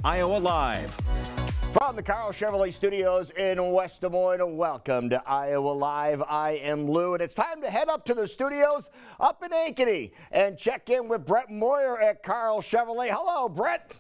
Iowa Live. From the Karl Chevrolet studios in West Des Moines, welcome to Iowa Live. I am Lou, and it's time to head up to the studios up in Ankeny and check in with Brett Moyer at Karl Chevrolet. Hello, Brett.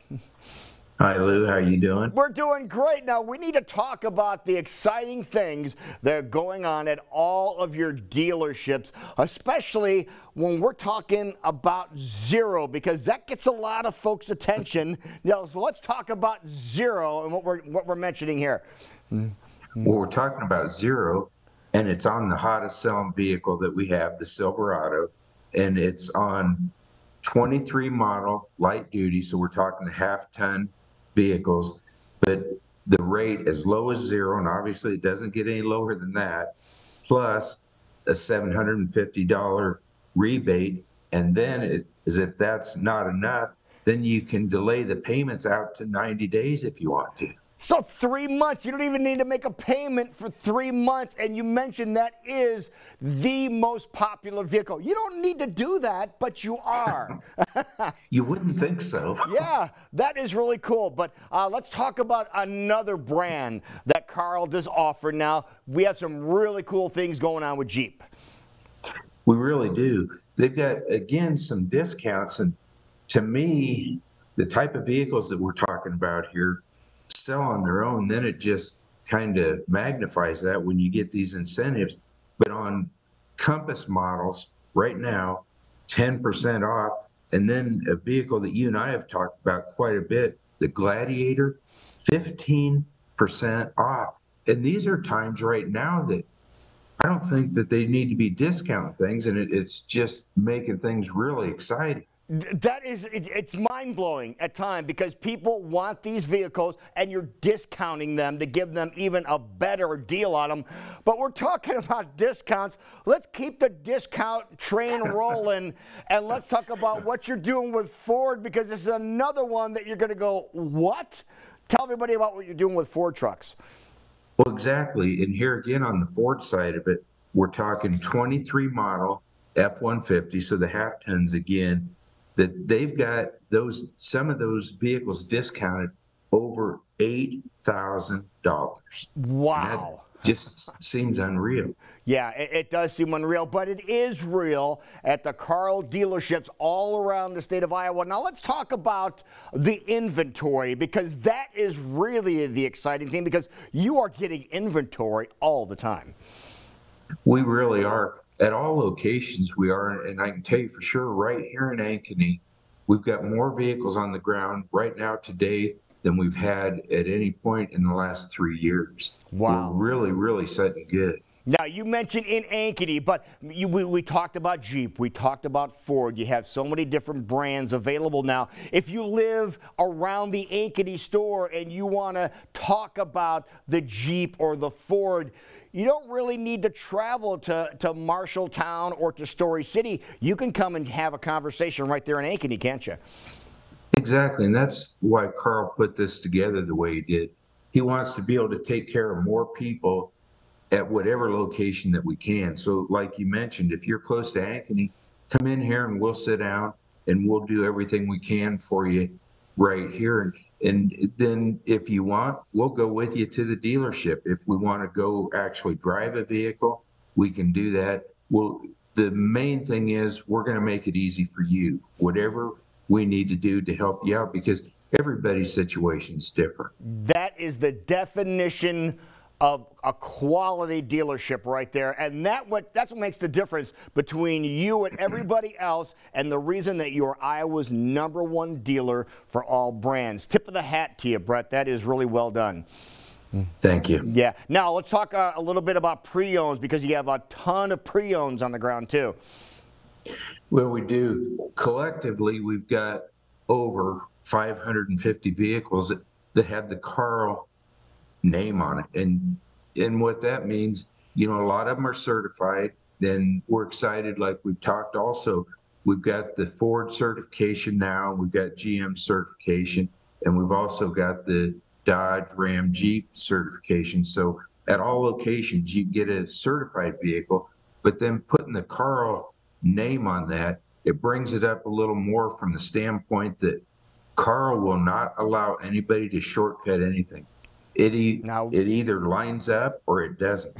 Hi, Lou. How are you doing? We're doing great. Now, we need to talk about the exciting things that are going on at all of your dealerships, especially when we're talking about Zero, because that gets a lot of folks' attention. So let's talk about Zero and what we're mentioning here. Well, we're talking about Zero, and it's on the hottest selling vehicle that we have, the Silverado, and it's on 23 model light duty, so we're talking the half-ton vehicles, but the rate as low as zero, and obviously it doesn't get any lower than that, plus a $750 rebate. And then as if that's not enough, then you can delay the payments out to 90 days if you want to. So 3 months, you don't even need to make a payment for 3 months. And you mentioned that is the most popular vehicle. You don't need to do that, but you are. You wouldn't think so. Yeah, that is really cool. But let's talk about another brand that Karl does offer now. We have some really cool things going on with Jeep. We really do. They've got, again, some discounts. And to me, the type of vehicles that we're talking about here sell on their own, then it just kind of magnifies that when you get these incentives. But on Compass models right now, 10% off. And then a vehicle that you and I have talked about quite a bit, the Gladiator, 15% off. And these are times right now that I don't think that they need to be discounting things, and it's just making things really exciting. That is, it's mind-blowing at times because people want these vehicles and you're discounting them to give them even a better deal on them. But we're talking about discounts. Let's keep the discount train rolling and let's talk about what you're doing with Ford, because this is another one that you're going to go, what? Tell everybody about what you're doing with Ford trucks. Well, exactly. And here again on the Ford side of it, we're talking 23 model F-150, so the half tons again, that they've got some of those vehicles discounted over $8,000. Wow. That just seems unreal. Yeah, it does seem unreal, but it is real at the Karl dealerships all around the state of Iowa. Now let's talk about the inventory, because that is really the exciting thing, because you are getting inventory all the time. We really are. At all locations we are, and I can tell you for sure, right here in Ankeny, we've got more vehicles on the ground right now today than we've had at any point in the last 3 years. Wow. We're really, really setting good. Now, you mentioned in Ankeny, but we talked about Jeep, we talked about Ford. You have so many different brands available now. If you live around the Ankeny store and you want to talk about the Jeep or the Ford, you don't really need to travel to Marshalltown or to Story City. You can come and have a conversation right there in Ankeny, can't you? Exactly, and that's why Karl put this together the way he did. He wants to be able to take care of more people at whatever location that we can. So like you mentioned, if you're close to Ankeny, come in here and we'll sit down and we'll do everything we can for you right here. And then if you want, we'll go with you to the dealership. If we want to go actually drive a vehicle, we can do that. Well, the main thing is we're going to make it easy for you, whatever we need to do to help you out, because everybody's situation is different. That is the definition of a quality dealership right there, and that's what makes the difference between you and everybody else, and the reason that you're Iowa's #1 dealer for all brands. Tip of the hat to you, Brett. That is really well done. Thank you. Yeah. Now let's talk a little bit about pre-owns, because you have a ton of pre-owns on the ground too. Well, we do. Collectively, we've got over 550 vehicles that have the Karl name on it. And what that means, you know, a lot of them are certified. Then we're excited, like we've talked also, we've got the Ford certification now, we've got GM certification, and we've also got the Dodge, Ram, Jeep certification. So at all locations, you get a certified vehicle, but then putting the Karl name on that, it brings it up a little more from the standpoint that Carl will not allow anybody to shortcut anything. It either lines up or it doesn't.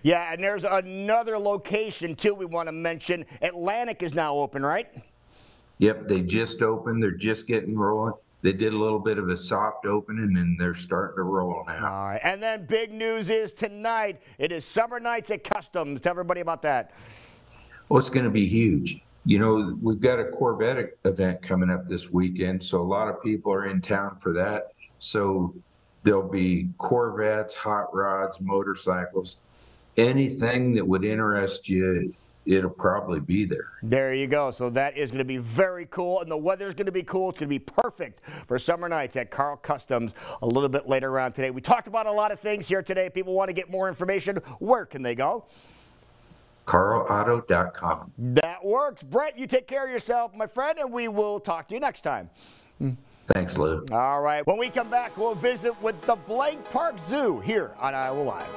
Yeah, and there's another location, too, we want to mention. Atlantic is now open, right? Yep, they just opened. They're just getting rolling. They did a little bit of a soft opening, and they're starting to roll now. All right, and then big news is tonight, it is Summer Nights at Customs. Tell everybody about that. Well, it's going to be huge. You know, we've got a Corvette event coming up this weekend, so a lot of people are in town for that. So there'll be Corvettes, hot rods, motorcycles, anything that would interest you, it'll probably be there. There you go. So that is going to be very cool, and the weather's going to be cool. It's going to be perfect for Summer Nights at Karl Customs a little bit later on today. We talked about a lot of things here today. If people want to get more information, where can they go? KarlAuto.com. That works. Brett, you take care of yourself, my friend, and we will talk to you next time. Thanks, Lou. All right. When we come back, we'll visit with the Blank Park Zoo here on Iowa Live.